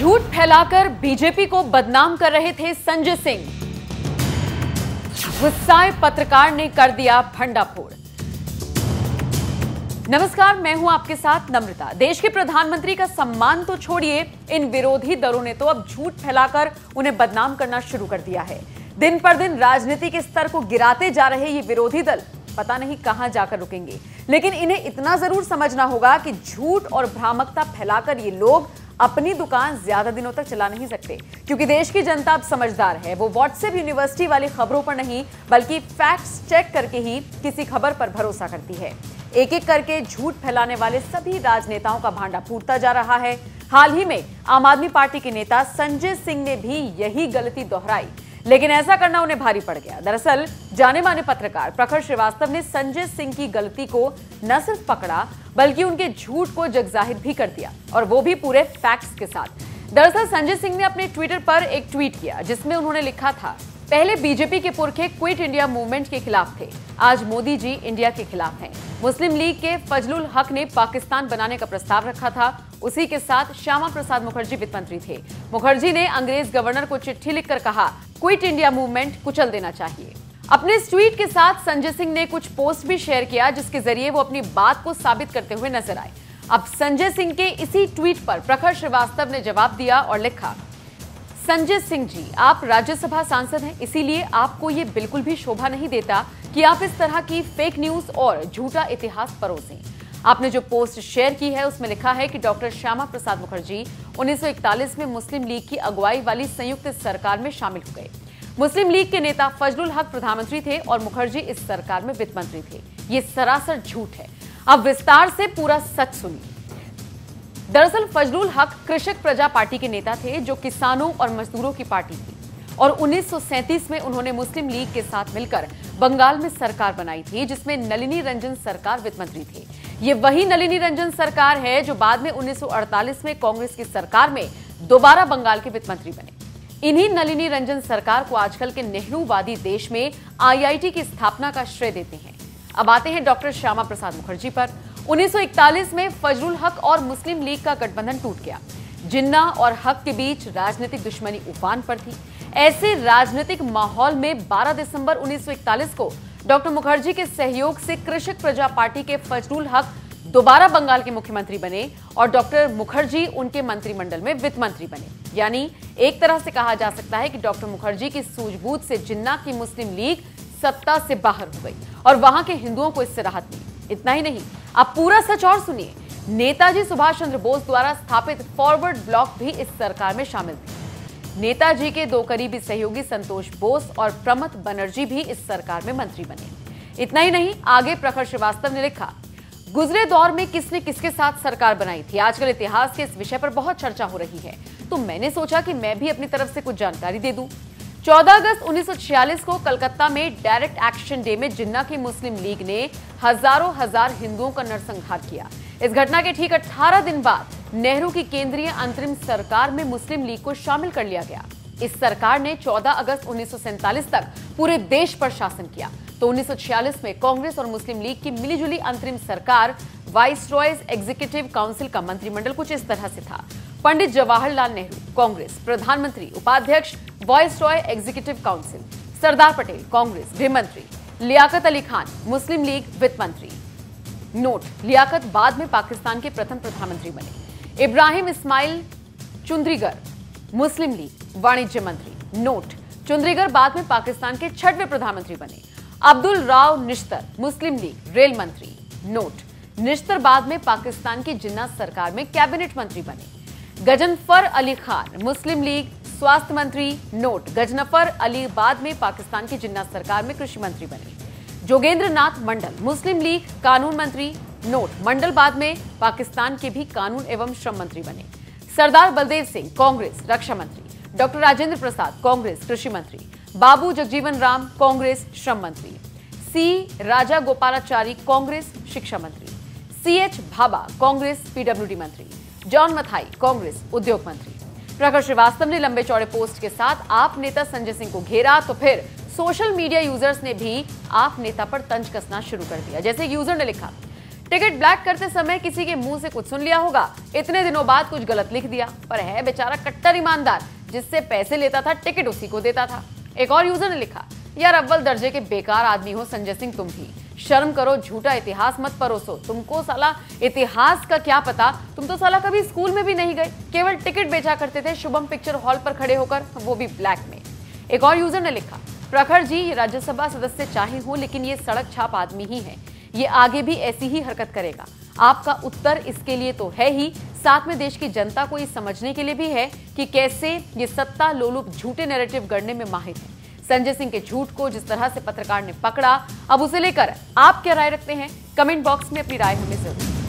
झूठ फैलाकर बीजेपी को बदनाम कर रहे थे संजय सिंह। गुस्साए पत्रकार ने कर दिया भंडाफोड़। नमस्कार, मैं हूं आपके साथ नम्रता। देश के प्रधानमंत्री का सम्मान तो छोड़िए, इन विरोधी दलों ने तो अब झूठ फैलाकर उन्हें बदनाम करना शुरू कर दिया है। दिन पर दिन राजनीति के स्तर को गिराते जा रहे ये विरोधी दल पता नहीं कहां जाकर रुकेंगे, लेकिन इन्हें इतना जरूर समझना होगा कि झूठ और भ्रामकता फैलाकर ये लोग अपनी दुकान ज्यादा दिनों तक चला नहीं सकते, क्योंकि देश की जनता अब समझदार है। वो व्हाट्सएप यूनिवर्सिटी वाली खबरों पर नहीं, बल्कि फैक्ट्स चेक करके ही किसी खबर पर भरोसा करती है। एक एक करके झूठ फैलाने वाले सभी राजनेताओं का भांडा फूटता जा रहा है। हाल ही में आम आदमी पार्टी के नेता संजय सिंह ने भी यही गलती दोहराई, लेकिन ऐसा करना उन्हें भारी पड़ गया। दरअसल जाने माने पत्रकार प्रखर श्रीवास्तव ने संजय सिंह की गलती को न सिर्फ पकड़ा, बल्कि उनके झूठ को जगजाहिर भी कर दिया, और वो भी पूरे फैक्ट्स के साथ। दरअसल संजय सिंह ने अपने ट्विटर पर एक ट्वीट किया, जिसमें उन्होंने लिखा था, पहले बीजेपी के पुरखे क्विट इंडिया मूवमेंट के खिलाफ थे, आज मोदी जी इंडिया के खिलाफ हैं। मुस्लिम लीग के फजलुल हक ने पाकिस्तान बनाने का प्रस्ताव रखा था, उसी के साथ श्यामा प्रसाद मुखर्जी वित्त मंत्री थे। मुखर्जी ने अंग्रेज गवर्नर को चिट्ठी लिखकर कहा, क्विट इंडिया मूवमेंट कुचल देना चाहिए। अपने इस ट्वीट के साथ संजय सिंह ने कुछ पोस्ट भी शेयर किया, जिसके जरिए वो अपनी बात को साबित करते हुए नजर आए। अब संजय सिंह के इसी ट्वीट पर प्रखर श्रीवास्तव ने जवाब दिया और लिखा, संजय सिंह जी, आप राज्यसभा सांसद हैं, इसीलिए आपको ये बिल्कुल भी शोभा नहीं देता कि आप इस तरह की फेक न्यूज और झूठा इतिहास परोसें। आपने जो पोस्ट शेयर की है उसमें लिखा है कि डॉक्टर श्यामा प्रसाद मुखर्जी 1941 में मुस्लिम लीग की अगुवाई वाली संयुक्त सरकार में शामिल हो गए। मुस्लिम लीग के नेता फजलुल हक प्रधानमंत्री थे और मुखर्जी इस सरकार में वित्त मंत्री थे। ये सरासर झूठ है। अब विस्तार से पूरा सच सुनिए। दरअसल फजलुल हक कृषक प्रजा पार्टी के नेता थे, जो किसानों और मजदूरों की पार्टी थी, और 1937 में उन्होंने मुस्लिम लीग के साथ मिलकर बंगाल में सरकार बनाई थी, जिसमें नलिनी रंजन सरकार वित्त मंत्री थे। ये वही नलिनी रंजन सरकार है जो बाद में 1948 में कांग्रेस की सरकार में दोबारा बंगाल के वित्त मंत्री बने। इन्हीं नलिनी रंजन सरकार को आजकल के नेहरूवादी देश में आईआईटी की स्थापना का श्रेय देते हैं। अब आते हैं डॉक्टर श्यामा प्रसाद मुखर्जी पर। 1941 में फजलुल हक और मुस्लिम लीग का गठबंधन टूट गया। जिन्ना और हक के बीच राजनीतिक दुश्मनी उफान पर थी। ऐसे राजनीतिक माहौल में 12 दिसंबर 1941 को डॉक्टर मुखर्जी के सहयोग से कृषक प्रजा पार्टी के फजलुल हक दोबारा बंगाल के मुख्यमंत्री बने और डॉक्टर मुखर्जी उनके मंत्रिमंडल में वित्त मंत्री बने। यानी एक तरह से कहा जा सकता है कि डॉक्टर मुखर्जी की सूझबूझ से जिन्ना की मुस्लिम लीग सत्ता से बाहर हो गई और वहां के हिंदुओं को इससे राहत मिली। इतना ही नहीं, आप पूरा सच और सुनिए। नेताजी सुभाष चंद्र बोस द्वारा स्थापित फॉरवर्ड ब्लॉक भी इस सरकार में शामिल थे। नेताजी के दो करीबी सहयोगी संतोष बोस और प्रमथ बनर्जी भी इस सरकार में मंत्री बने। इतना ही नहीं, आगे प्रखर श्रीवास्तव ने लिखा, गुजरे दौर में किसने किसके साथ सरकार बनाई थी। आजकल इतिहास के इस विषय पर बहुत चर्चा हो रही है, तो मैंने सोचा कि मैं भी अपनी तरफ से कुछ जानकारी दे दूं। 14 अगस्त 1946 को कलकत्ता में डायरेक्ट एक्शन डे में जिन्ना की मुस्लिम लीग ने हजारों हिंदुओं का नरसंहार किया। इस घटना के ठीक 18 दिन बाद नेहरू की केंद्रीय अंतरिम सरकार में मुस्लिम लीग को शामिल कर लिया गया। इस सरकार ने 14 अगस्त 1947 तक पूरे देश पर शासन किया। तो 1946 में कांग्रेस और मुस्लिम लीग की मिलीजुली अंतरिम सरकार वाइसरॉयज एग्जीक्यूटिव काउंसिल का मंत्रिमंडल कुछ इस तरह से था। पंडित जवाहरलाल नेहरू कांग्रेस, प्रधानमंत्री, उपाध्यक्ष viceroy executive council, Sardar Patel Congress गृह मंत्री, लियाकत अली खान मुस्लिम लीग वित्त मंत्री। नोट, लियाकत बाद में पाकिस्तान के प्रथम प्रधानमंत्री बने। इब्राहिम इस्माइल चुंद्रीगर मुस्लिम लीग वाणिज्य मंत्री। नोट, चुंद्रीगर बाद में पाकिस्तान के 6वें प्रधानमंत्री बने। अब्दुल राव निश्तर मुस्लिम लीग रेल मंत्री। नोट, निश्तर बाद में पाकिस्तान की जिन्ना सरकार में कैबिनेट मंत्री बने। गजनफर अली खान मुस्लिम लीग स्वास्थ्य मंत्री। नोट, गजनफर अली बाद में पाकिस्तान की जिन्ना सरकार में कृषि मंत्री बने। जोगेंद्र नाथ मंडल मुस्लिम लीग कानून मंत्री। नोट, मंडल बाद में पाकिस्तान के भी कानून एवं श्रम मंत्री बने। सरदार बलदेव सिंह कांग्रेस रक्षा मंत्री। डॉक्टर राजेंद्र प्रसाद कांग्रेस कृषि मंत्री। बाबू जगजीवन राम कांग्रेस श्रम मंत्री। सी राजा गोपालाचारी कांग्रेस शिक्षा मंत्री। CH भाभा कांग्रेस पीडब्ल्यूडी मंत्री। जॉन मथाई कांग्रेस उद्योग मंत्री। प्रखर श्रीवास्तव ने लंबे चौड़े पोस्ट के साथ आप नेता संजय सिंह को घेरा, तो फिर सोशल मीडिया यूजर्स ने भी आप नेता पर तंज कसना शुरू कर दिया। जैसे यूजर ने लिखा, टिकट ब्लैक करते समय किसी के मुंह से कुछ सुन लिया होगा, इतने दिनों बाद कुछ गलत लिख दिया, पर है बेचारा कट्टर ईमानदार, जिससे पैसे लेता था टिकट उसी को देता था। एक और यूजर ने लिखा, यार अव्वल दर्जे के बेकार आदमी हो संजय सिंह तुम भी, शर्म करो, झूठा इतिहास मत परोसो, तुमको साला इतिहास का क्या पता, तुम तो साला कभी स्कूल में भी नहीं गए, केवल टिकट बेचा करते थे शुभम पिक्चर हॉल पर खड़े होकर, वो भी ब्लैक में। एक और यूजर ने लिखा, प्रखर जी राज्यसभा सदस्य चाहे हो लेकिन ये सड़क छाप आदमी ही है, ये आगे भी ऐसी ही हरकत करेगा। आपका उत्तर इसके लिए तो है ही, साथ में देश की जनता को ये समझने के लिए भी है कि कैसे ये सत्ता लोलुप झूठे नैरेटिव गढ़ने में माहिर है। संजय सिंह के झूठ को जिस तरह से पत्रकार ने पकड़ा, अब उसे लेकर आप क्या राय रखते हैं? कमेंट बॉक्स में अपनी राय हमें जरूर